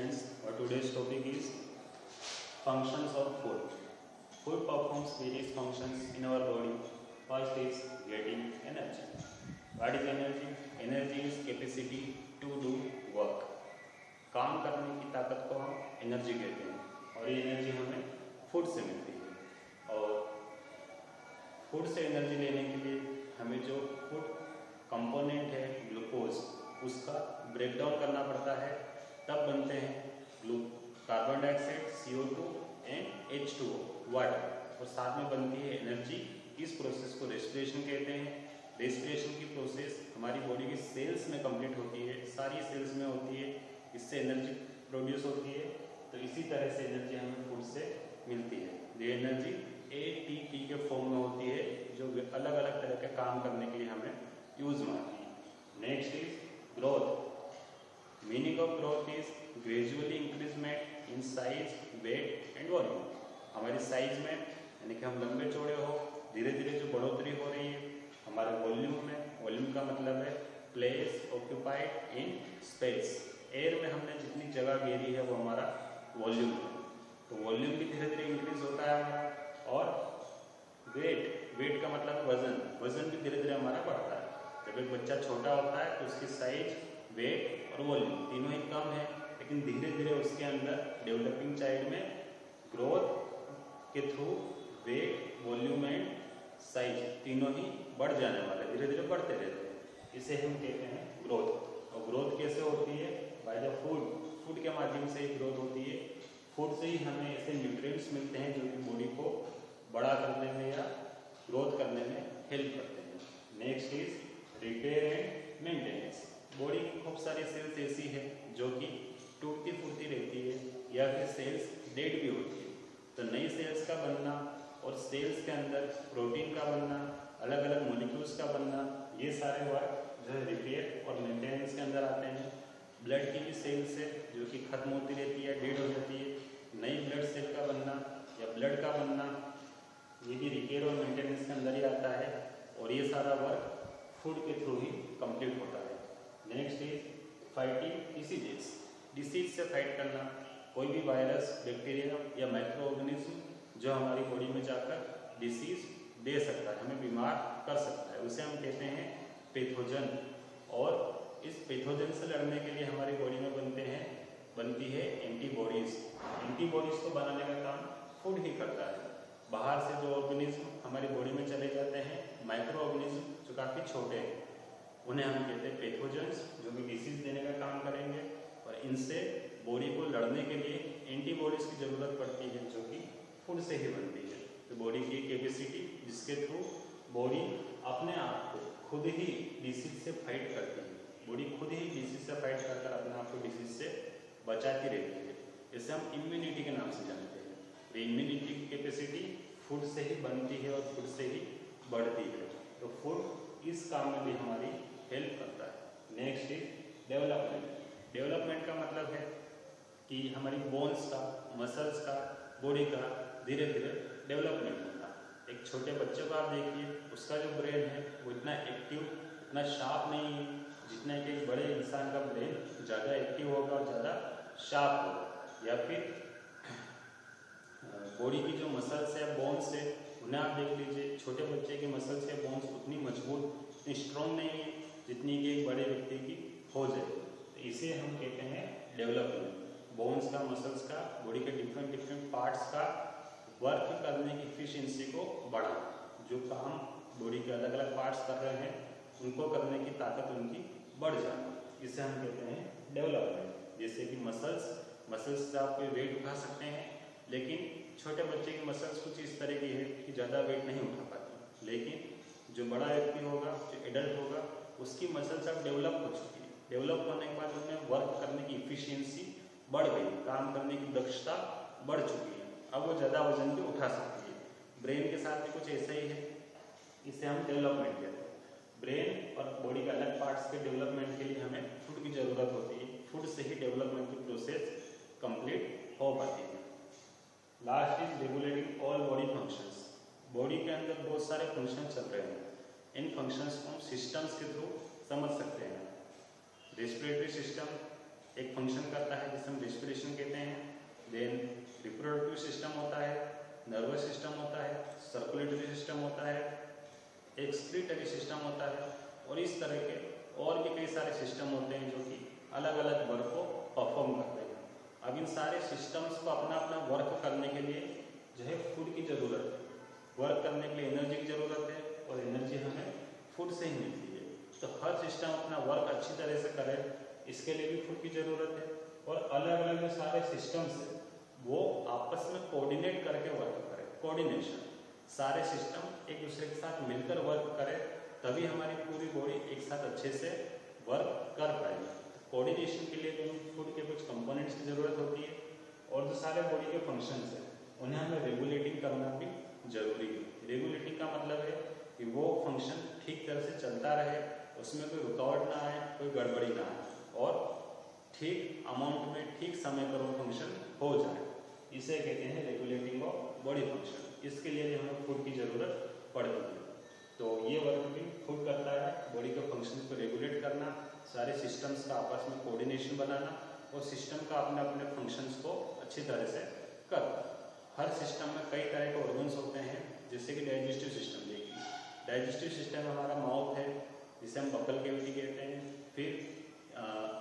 students, our today's topic is functions of food. Food performs various functions in our body. First is getting energy. What is energy? Energy is capacity to do work. काम करने की ताकत को हम energy कहते हैं और ये एनर्जी हमें फूड से मिलती है। और फूड से एनर्जी लेने के लिए हमें जो फूड कंपोनेंट है ग्लूकोज, उसका ब्रेकडाउन करना पड़ता है, तब बनते हैं carbon dioxide, CO2 and H2O, water, और साथ में बनती है एनर्जी। इस प्रोसेस को रेस्पिरेशन कहते हैं। रेस्पिरेशन की प्रोसेस हमारी बॉडी की सेल्स में कंप्लीट होती है, सारी सेल्स में होती है, इससे एनर्जी प्रोड्यूस होती है। तो इसी तरह से एनर्जी हमें फूड से मिलती है। ये एनर्जी ATP के फॉर्म में होती है, जो अलग अलग तरह के काम करने के लिए हमें यूज में आती है। Next is growth. Meaning of growth is gradually increment in size, weight and volume. हमारी साइज में यानी कि हम लंबे चौड़े हो, धीरे धीरे जो बढ़ोतरी हो रही है हमारे वॉल्यूम में। वॉल्यूम का मतलब है place occupied in space. Air में हमने जितनी जगह घेरी है वो हमारा वॉल्यूम है। तो वॉल्यूम भी धीरे धीरे इंक्रीज होता है हमारा। और वेट का मतलब वजन भी धीरे धीरे हमारा बढ़ता है। जब एक बच्चा छोटा होता है तो उसकी साइज, वेट और वॉल्यूम तीनों ही कम है, लेकिन धीरे धीरे उसके अंदर डेवलपिंग चाइल्ड में ग्रोथ के through weight, volume and size तीनों ही बढ़ जाने वाले, धीरे धीरे बढ़ते रहते हैं। इसे हम कहते हैं ग्रोथ। और ग्रोथ कैसे होती है? बाय द फूड के माध्यम से ही ग्रोथ होती है। फूड से ही हमें ऐसे न्यूट्रिएंट्स मिलते हैं जो कि बॉडी को बड़ा करने में या ग्रोथ करने में हेल्प करते हैं। Next is repair and maintenance. Body की खूब सारी सेल्स ऐसी है जो कि टूटती फूटती रहती है या फिर सेल्स डेड भी होती है। तो नई सेल्स का बनना और सेल्स के अंदर प्रोटीन का बनना, अलग अलग मोलिक्यूल्स का बनना, ये सारे वर्क जो है रिपेयर और मेंटेनेंस के अंदर आते हैं। ब्लड की भी सेल्स है जो कि खत्म होती रहती है, डेड हो जाती है। नई ब्लड सेल का बनना या ब्लड का बनना, ये भी रिपेयर और मेंटेनेंस के अंदर ही आता है। और ये सारा वर्क फूड के थ्रू ही कंप्लीट होता है। Next is fighting diseases. Disease से फाइट करना, कोई भी वायरस, बैक्टीरिया या माइक्रो ऑर्गेनिज्म जो हमारी बॉडी में जाकर डिसीज दे सकता है, हमें बीमार कर सकता है, उसे हम कहते हैं पैथोजन। और इस पैथोजन से लड़ने के लिए हमारी बॉडी में बनती है एंटीबॉडीज। एंटीबॉडीज को बनाने का काम फूड ही करता है। बाहर से जो ऑर्गेनिज्म हमारी बॉडी में चले जाते हैं, माइक्रो ऑर्गेनिज्म जो काफ़ी छोटे हैं, उन्हें हम कहते हैं पैथोजन्स, जो कि डिसीज देने का काम करेंगे। और इनसे बॉडी को लड़ने के लिए एंटीबॉडीज की जरूरत पड़ती है, जो कि फूड से ही बनती है। तो बॉडी की कैपेसिटी जिसके थ्रू बॉडी अपने आप को खुद ही डिसीज से फाइट करती है। बॉडी खुद ही डिसीज से फाइट कर अपने आप को डिसीज से बचाती रहती है। इसे हम इम्यूनिटी के नाम से जानते हैं। तो इम्यूनिटी की कैपेसिटी फूड से ही बनती है और फूड से ही बढ़ती है। तो फूड इस काम में भी हमारी हेल्प करता है। Next is development. डेवलपमेंट का मतलब है कि हमारी बोन्स का, मसल्स का, बॉडी का धीरे धीरे डेवलपमेंट होता है। एक छोटे बच्चे को आप देखिए, उसका जो ब्रेन है वो इतना एक्टिव, इतना शार्प नहीं है जितना कि एक बड़े इंसान का ब्रेन ज़्यादा एक्टिव होगा और ज़्यादा शार्प होगा। या फिर बॉडी की जो मसल्स है, बोन्स है, उन्हें आप देख लीजिए, छोटे बच्चे की मसल्स या बोन्स उतनी मजबूत, इतनी स्ट्रॉन्ग नहीं है जितनी कि एक बड़े व्यक्ति की हो जाए। तो इसे हम कहते हैं डेवलपमेंट। बोन्स का, मसल्स का, बॉडी के डिफरेंट पार्ट्स का वर्क करने की एफिशिएंसी को बढ़ाना। जो काम बॉडी के अलग अलग पार्ट्स कर रहे हैं उनको करने की ताकत उनकी बढ़ जाना, इसे हम कहते हैं डेवलपमेंट। जैसे कि मसल्स से आप कोई वेट उठा सकते हैं, लेकिन छोटे बच्चे की मसल्स कुछ इस तरह की है कि ज़्यादा वेट नहीं उठा पाती। लेकिन जो बड़ा व्यक्ति होगा, जो एडल्ट होगा, उसकी मसल्स अब डेवलप हो चुकी है। डेवलप होने के बाद उनमें वर्क करने की इफिशियंसी बढ़ गई, काम करने की दक्षता बढ़ चुकी है। अब वो ज़्यादा वजन भी उठा सकती है। ब्रेन के साथ भी कुछ ऐसा ही है, इसे हम डेवलपमेंट कहते हैं। ब्रेन और बॉडी के अलग पार्ट्स के डेवलपमेंट के लिए हमें फूड की ज़रूरत होती है। फूड से ही डेवलपमेंट की प्रोसेस कंप्लीट हो पाती है। Last is regulating all body functions. Body के अंदर बहुत सारे फंक्शन चल रहे हैं। इन फंक्शंस को हम सिस्टम्स के थ्रू समझ सकते हैं। रेस्पिरेटरी सिस्टम एक फंक्शन करता है जिसे हम रेस्पिरेशन नर्वस सिस्टम होता है, सर्कुलेटरी सिस्टम होता है, एक्सक्रीटरी सिस्टम होता है और इस तरह के और भी कई सारे सिस्टम होते हैं जो कि अलग अलग वर्क को परफॉर्म करते हैं। अब इन सारे सिस्टम्स को अपना अपना वर्क करने के लिए जो है फूड की ज़रूरत है। वर्क करने के लिए एनर्जी की ज़रूरत है और एनर्जी हमें फूड से ही मिलती है। तो हर सिस्टम अपना वर्क अच्छी तरह से करे, इसके लिए भी फूड की ज़रूरत है। और अलग अलग जो सारे सिस्टम्स हैं वो आपस में कोऑर्डिनेट करके वर्क करें, कोऑर्डिनेशन, सारे सिस्टम एक दूसरे के साथ मिलकर वर्क करें, तभी हमारी पूरी बॉडी एक साथ अच्छे से वर्क कर पाएगी। कोऑर्डिनेशन के लिए फूड के कुछ कंपोनेंट्स की ज़रूरत होती है और जो सारे बॉडी के फंक्शंस हैं उन्हें हमें रेगुलेटिंग करना भी जरूरी है। रेगुलेटिंग का मतलब है कि वो फंक्शन ठीक तरह से चलता रहे, उसमें कोई रुकावट ना आए, कोई गड़बड़ी ना आए और ठीक अमाउंट में ठीक समय पर वो फंक्शन हो जाए। इसे कहते हैं रेगुलेटिंग ऑफ बॉडी फंक्शन। इसके लिए हमें फूड की ज़रूरत पड़ती है। तो ये वर्क भी फूड करता है, बॉडी के फंक्शन को रेगुलेट करना, सारे सिस्टम्स का आपस में कोऑर्डिनेशन बनाना और सिस्टम का अपने अपने फंक्शंस को अच्छी तरह से करना। हर सिस्टम में कई तरह के ऑर्गन्स होते हैं, जैसे कि डाइजेस्टिव सिस्टम देखिए। डाइजेस्टिव सिस्टम हमारा माउथ है जिसे हम बकल कैविटी कहते हैं, फिर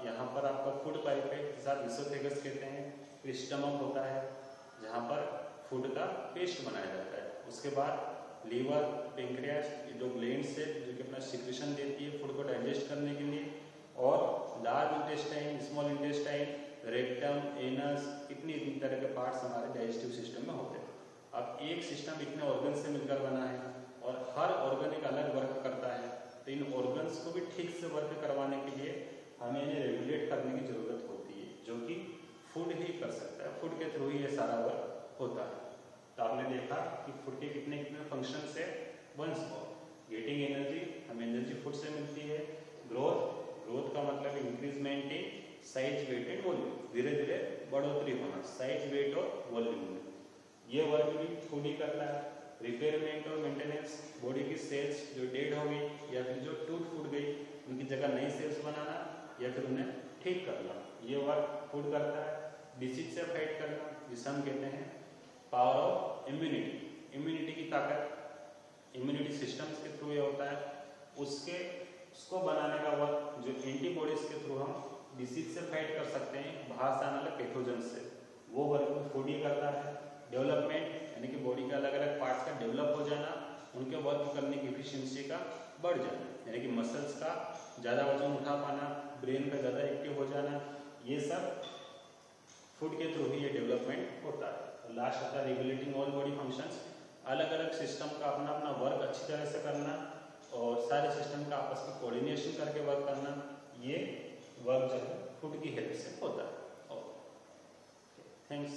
यहाँ पर आपका फूड पाइप है जिसे आप इसोफेगस कहते हैं, फिर स्टमक होता है जहाँ पर फूड का पेस्ट बनाया जाता है, उसके बाद लीवर, पेंक्रियास, ये दो ग्लैंड्स है जो कि अपना सिक्रेशन देती है फूड को डाइजेस्ट करने के लिए, और large intestine, small intestine, rectum, anus, इतनी तरह के पार्ट्स हमारे डाइजेस्टिव सिस्टम में होते हैं। अब एक सिस्टम इतने ऑर्गन से मिलकर बना है और हर ऑर्गन एक अलग वर्क करता है, तो इन ऑर्गन्स को भी ठीक से वर्क करवाने के लिए हमें इन्हें रेगुलेट करने की ज़रूरत होती है, जो कि फूड ही कर सकता है। फूड के थ्रू ही ये सारा वर्क होता है। तो आपने देखा कि फूड के कितने कितने फंक्शंस है। वंस मोर, गेटिंग एनर्जी, हमें एनर्जी फूड से मिलती है। ग्रोथ का मतलब increment in size, weight and volume, धीरे धीरे बढ़ोतरी होना साइज, वेट और वॉल्यूम में, ये वर्क भी फूड ही करता है। रिपेयरमेंट और मेंटेनेंस, बॉडी की सेल्स जो डेड हो गई या फिर जो टूट फूट गई उनकी जगह नई सेल्स बनाना या फिर उन्हें ठीक करना, ये वर्क फूड करता है। डिसीज से फाइट करना, जिसे हम कहते हैं पावर ऑफ इम्यूनिटी, इम्यूनिटी की ताकत इम्यूनिटी सिस्टम्स के थ्रू ये होता है। उसको बनाने का वर्क जो एंटीबॉडीज के थ्रू हम डिसीज से फाइट कर सकते हैं, बाहर से आने वाले पैथोजन से, वो वर्क फूड ही करता है। डेवलपमेंट यानी कि बॉडी के अलग अलग पार्ट्स का डेवलप हो जाना, उनके वर्क करने की एफिशिएंसी का बढ़ जाना, यानी कि मसल्स का ज़्यादा वजन उठा पाना, ब्रेन का ज़्यादा एक्टिव हो जाना, ये सब फूड के थ्रू ही ये डेवलपमेंट होता है। लास्ट होता है रेगुलेटिंग ऑल बॉडी फंक्शंस, अलग अलग सिस्टम का अपना अपना वर्क अच्छी तरह से करना और सारे सिस्टम का आपस में कोऑर्डिनेशन करके वर्क करना, ये वर्क जो है फूड की हेल्प से होता है। Okay, thanks.